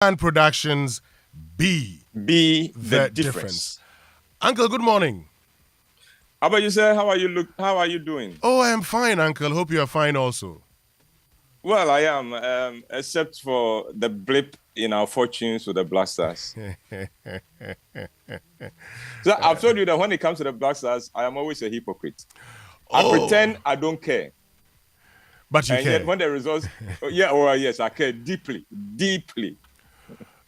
And Productions, be Be the the difference. difference. Uncle, good morning. How about you, sir? How are you doing? Oh, I am fine, Uncle. Hope you are fine also. Well, I am, except for the blip in our fortunes with the Black Stars. So I've told you that when it comes to the Black Stars, I am always a hypocrite. I pretend I don't care. But you And yet care. when the results, yes, I care deeply, deeply.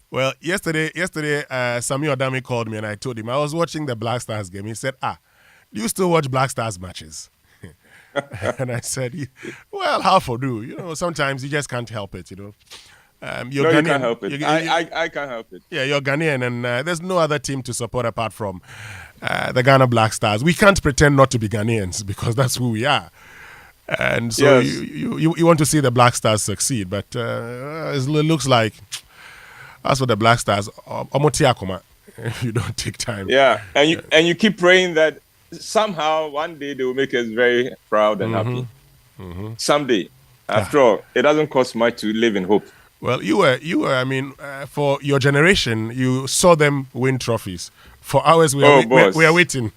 Well, yesterday, Sami Odami called me and I told him I was watching the Black Stars game. He said, do you still watch Black Stars matches? And I said, well, half or do. Sometimes you just can't help it, You're No, Ghanaian. you can't help it. I can't help it. Yeah, you're Ghanaian, and there's no other team to support apart from the Ghana Black Stars. We can't pretend not to be Ghanaians because that's who we are. And so Yes. you want to see the Black Stars succeed, but it looks like as for the Black Stars, if you don't take time. Yeah, and you keep praying that somehow one day they will make us very proud and happy. Someday. After all, it doesn't cost much to live in hope. Well, you were. I mean, for your generation, you saw them win trophies. For ours, we are waiting.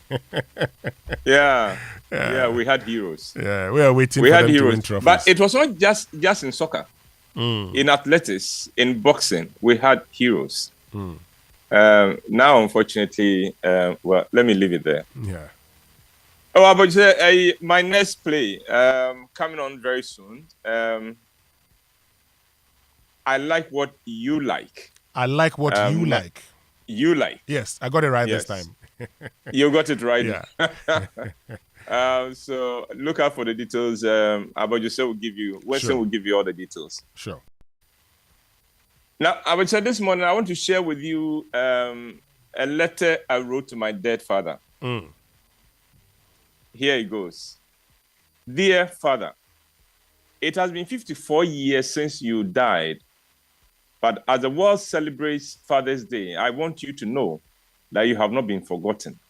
Yeah, we had heroes. Yeah, we are waiting We for had them to heroes, win trophies. but it was not just in soccer. In athletics, in boxing, we had heroes. Now, unfortunately, well, let me leave it there. Yeah. Oh, but my next play coming on very soon. I like what you like. I like what you like. You like. Yes, I got it right this time. You got it right. Yeah. So look out for the details. Abajose will give you, Weston will give you all the details. Sure. Now, Abajose, this morning I want to share with you a letter I wrote to my dead father. Here it goes. Dear father, it has been 54 years since you died, but as the world celebrates Father's Day, I want you to know that you have not been forgotten.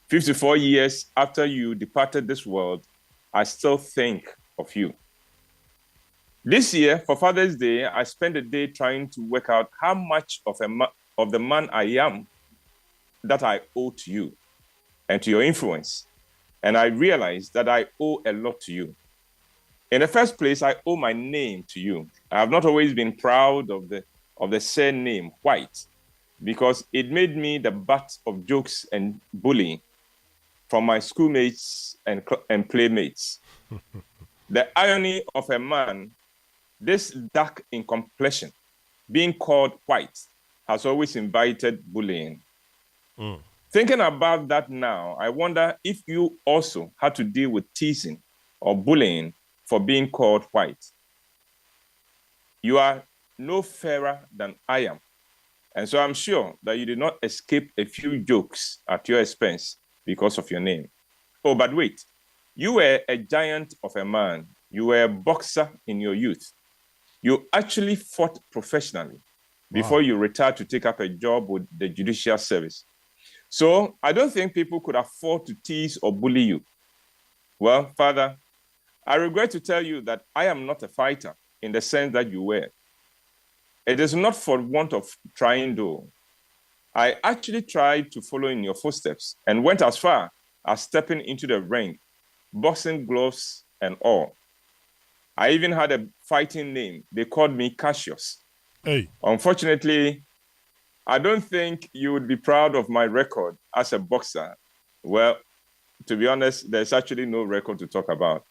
54 years after you departed this world, I still think of you. This year, for Father's Day, I spent a day trying to work out how much of the man I am that I owe to you and to your influence. And I realized that I owe a lot to you. In the first place, I owe my name to you. I have not always been proud of the surname Whyte because it made me the butt of jokes and bullying from my schoolmates and playmates. The irony of a man this dark in complexion, being called Whyte, has always invited bullying. Thinking about that now, I wonder if you also had to deal with teasing or bullying for being called Whyte. You are no fairer than I am. And so I'm sure that you did not escape a few jokes at your expense because of your name. Oh, but wait, you were a giant of a man. You were a boxer in your youth. You actually fought professionally before you retired to take up a job with the judicial service. So I don't think people could afford to tease or bully you. Well, Father, I regret to tell you that I am not a fighter in the sense that you were. It is not for want of trying, though. I actually tried to follow in your footsteps and went as far as stepping into the ring, boxing gloves and all. I even had a fighting name. They called me Cassius. Hey. Unfortunately, I don't think you would be proud of my record as a boxer. Well, to be honest, there's actually no record to talk about.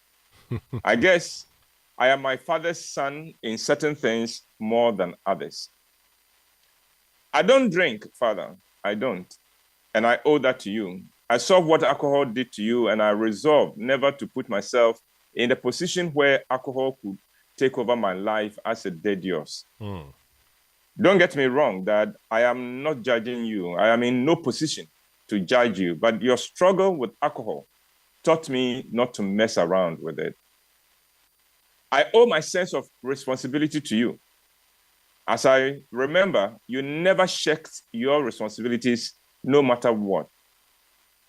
I guess I am my father's son in certain things more than others. I don't drink, Father. I don't. And I owe that to you. I saw what alcohol did to you, and I resolved never to put myself in the position where alcohol could take over my life as a dead yours. Don't get me wrong, Dad. I am not judging you. I am in no position to judge you, but your struggle with alcohol taught me not to mess around with it. I owe my sense of responsibility to you. As I remember, you never shirked your responsibilities no matter what.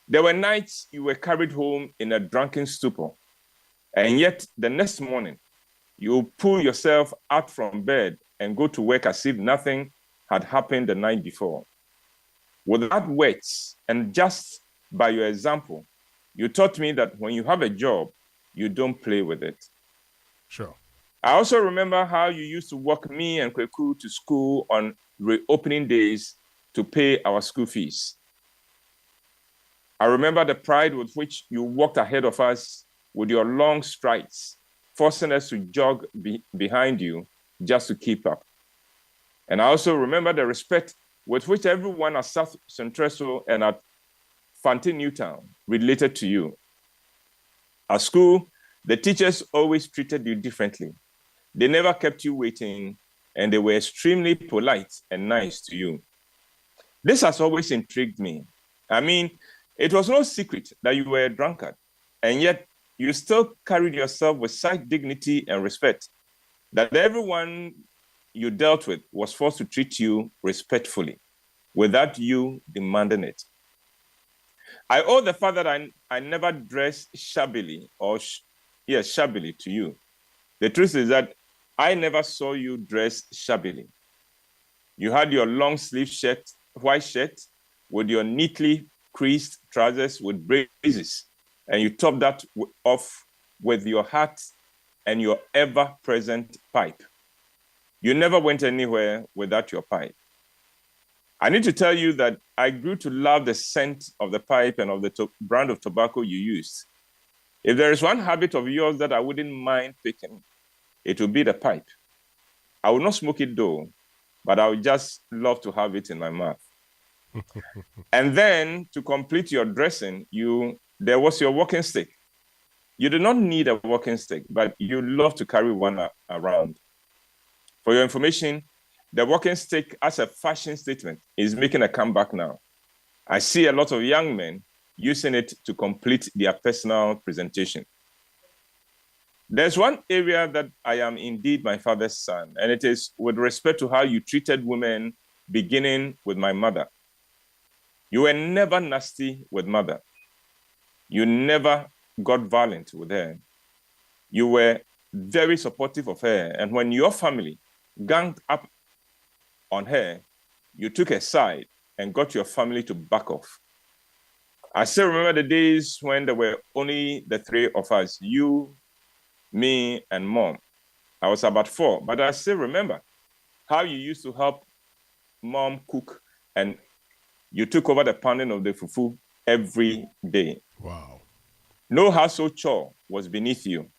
There were nights you were carried home in a drunken stupor, and yet the next morning, you pull yourself out from bed and go to work as if nothing had happened the night before. Without words, and just by your example, you taught me that when you have a job, you don't play with it. Sure. I also remember how you used to walk me and Kweku to school on reopening days to pay our school fees. I remember the pride with which you walked ahead of us with your long strides, forcing us to jog behind you just to keep up. And I also remember the respect with which everyone at South Centreso and at Fante Newtown related to you. At school, the teachers always treated you differently. They never kept you waiting, and they were extremely polite and nice to you. This has always intrigued me. I mean, it was no secret that you were a drunkard, and yet you still carried yourself with such dignity and respect that everyone you dealt with was forced to treat you respectfully, without you demanding it. I owe the fact that I never dressed shabbily shabbily to you. The truth is that I never saw you dressed shabbily. You had your long sleeve shirt, white shirt, with your neatly creased trousers with braces, and you topped that off with your hat and your ever-present pipe. You never went anywhere without your pipe. I need to tell you that I grew to love the scent of the pipe and of the brand of tobacco you used. If there is one habit of yours that I wouldn't mind picking, it would be the pipe. I would not smoke it though, but I would just love to have it in my mouth. And then to complete your dressing, there was your walking stick. You do not need a walking stick, but you love to carry one around. For your information, the walking stick as a fashion statement is making a comeback now. I see a lot of young men using it to complete their personal presentation. There's one area that I am indeed my father's son, and it is with respect to how you treated women, beginning with my mother. You were never nasty with mother. You never got violent with her. You were very supportive of her, and when your family ganged up on her, you took a side and got your family to back off. I still remember the days when there were only the three of us, you, me, and mom. I was about 4, but I still remember how you used to help mom cook, and you took over the pounding of the fufu every day. Wow. No household chore was beneath you.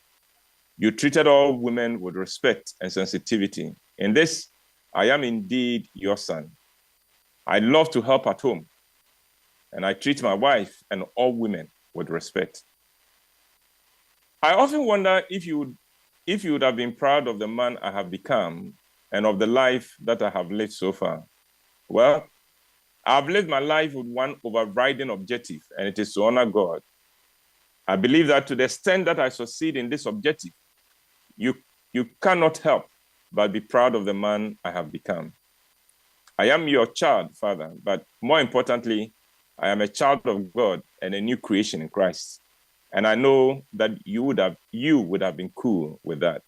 You treated all women with respect and sensitivity. In this, I am indeed your son. I love to help at home, and I treat my wife and all women with respect. I often wonder if you would have been proud of the man I have become and of the life that I have lived so far. Well, I've lived my life with one overriding objective, and it is to honor God. I believe that to the extent that I succeed in this objective, you cannot help but be proud of the man I have become. I am your child, Father, but more importantly, I am a child of God and a new creation in Christ. And I know that you would have been cool with that.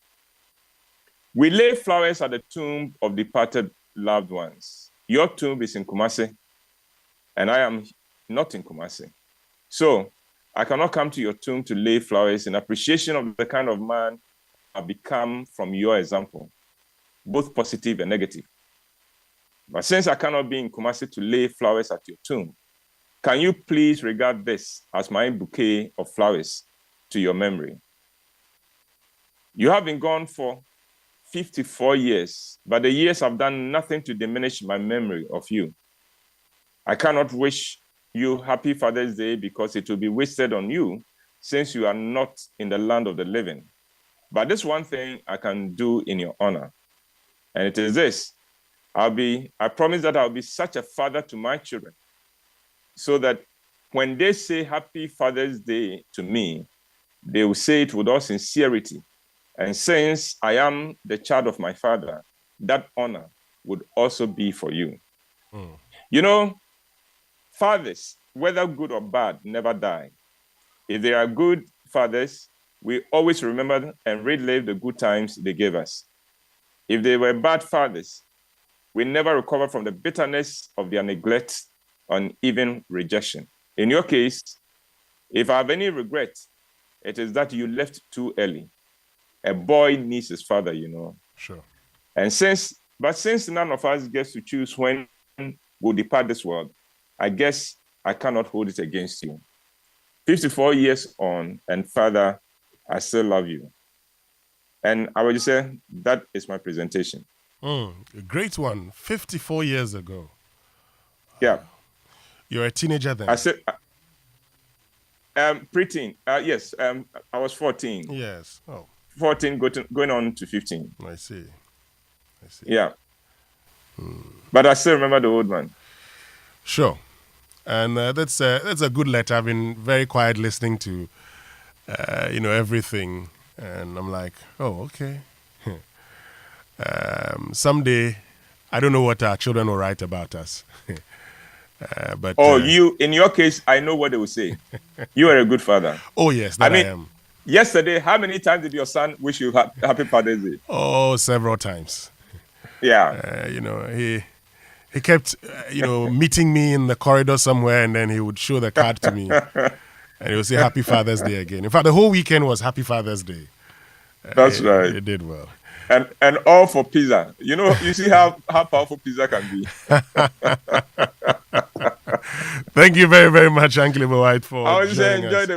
We lay flowers at the tomb of departed loved ones. Your tomb is in Kumasi, and I am not in Kumasi. So I cannot come to your tomb to lay flowers in appreciation of the kind of man I've become from your example, both positive and negative. But since I cannot be in Kumasi to lay flowers at your tomb, can you please regard this as my bouquet of flowers to your memory? You have been gone for 54 years, but the years have done nothing to diminish my memory of you. I cannot wish you happy Father's Day because it will be wasted on you since you are not in the land of the living. But this one thing I can do in your honor, and it is this. I promise that I'll be such a father to my children so that when they say Happy Father's Day to me, they will say it with all sincerity. And since I am the child of my father, that honor would also be for you. You know, fathers, whether good or bad, never die. If they are good fathers, we always remember and relive the good times they gave us. If they were bad fathers, we never recover from the bitterness of their neglect and even rejection. In your case, if I have any regret, it is that you left too early. A boy needs his father, you know. Sure. And since none of us gets to choose when we'll depart this world, I guess I cannot hold it against you. 54 years on, and Father, I still love you. And I would just say that is my presentation. A great one. 54 years ago. Yeah. You're a teenager then? I said, preteen. Yes, I was 14. Yes. Oh. 14 going on to 15. I see. Yeah. But I still remember the old man. Sure. And that's a good letter. I've been very quiet listening to, everything. And I'm like, oh, okay. Someday, I don't know what our children will write about us. But in your case, I know what they will say. You are a good father. Oh, yes, I am. Yesterday, how many times did your son wish you happy Father's Day? Oh, several times. Yeah. He kept, meeting me in the corridor somewhere, and then he would show the card to me. And he would say Happy Father's Day again. In fact, the whole weekend was Happy Father's Day. That's right. He did well. And all for pizza. You see how powerful pizza can be. Thank you very, very much, Uncle Whyte, for I would say joining us.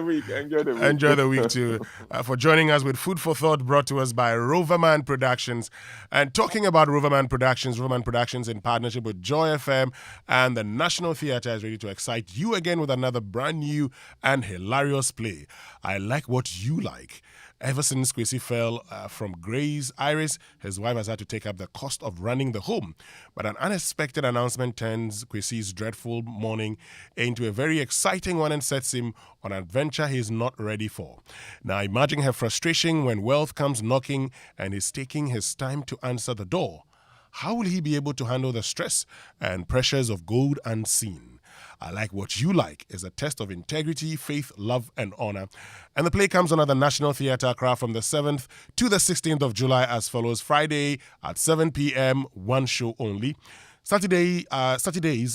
Enjoy the week Too. For joining us with Food for Thought, brought to us by Roverman Productions. And talking about Roverman Productions in partnership with Joy FM and the National Theatre is ready to excite you again with another brand new and hilarious play. I Like What You Like. Ever since Kwesi fell from Gray's Iris, his wife has had to take up the cost of running the home. But an unexpected announcement turns Kwesi's dreadful morning into a very exciting one and sets him on an adventure he's not ready for. Now imagine her frustration when wealth comes knocking and he's taking his time to answer the door. How will he be able to handle the stress and pressures of gold unseen? I Like What You Like is a test of integrity, faith, love, and honor. And the play comes on at the National Theatre Accra from the 7th to the 16th of July as follows. Friday at 7 p.m., one show only. Saturdays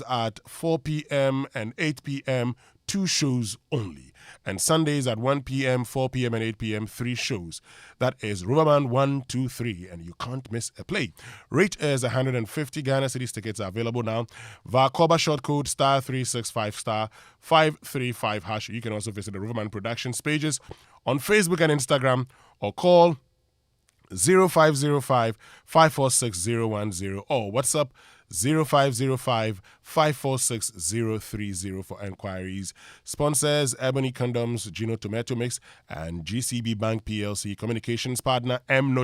at 4 p.m. and 8 p.m., 2 shows only. And Sundays at 1 p.m., 4 p.m., and 8 p.m., 3 shows. That is Roverman 1, 2, 3, and you can't miss a play. Rate is 150 Ghana Cedis. Tickets are available now via Koba short code *365 *535#. You can also visit the Roverman Productions pages on Facebook and Instagram or call 0505 546 010 or WhatsApp 0505 546 030 for enquiries. Sponsors Ebony Condoms, Gino Tomato Mix, and GCB Bank PLC. Communications partner M.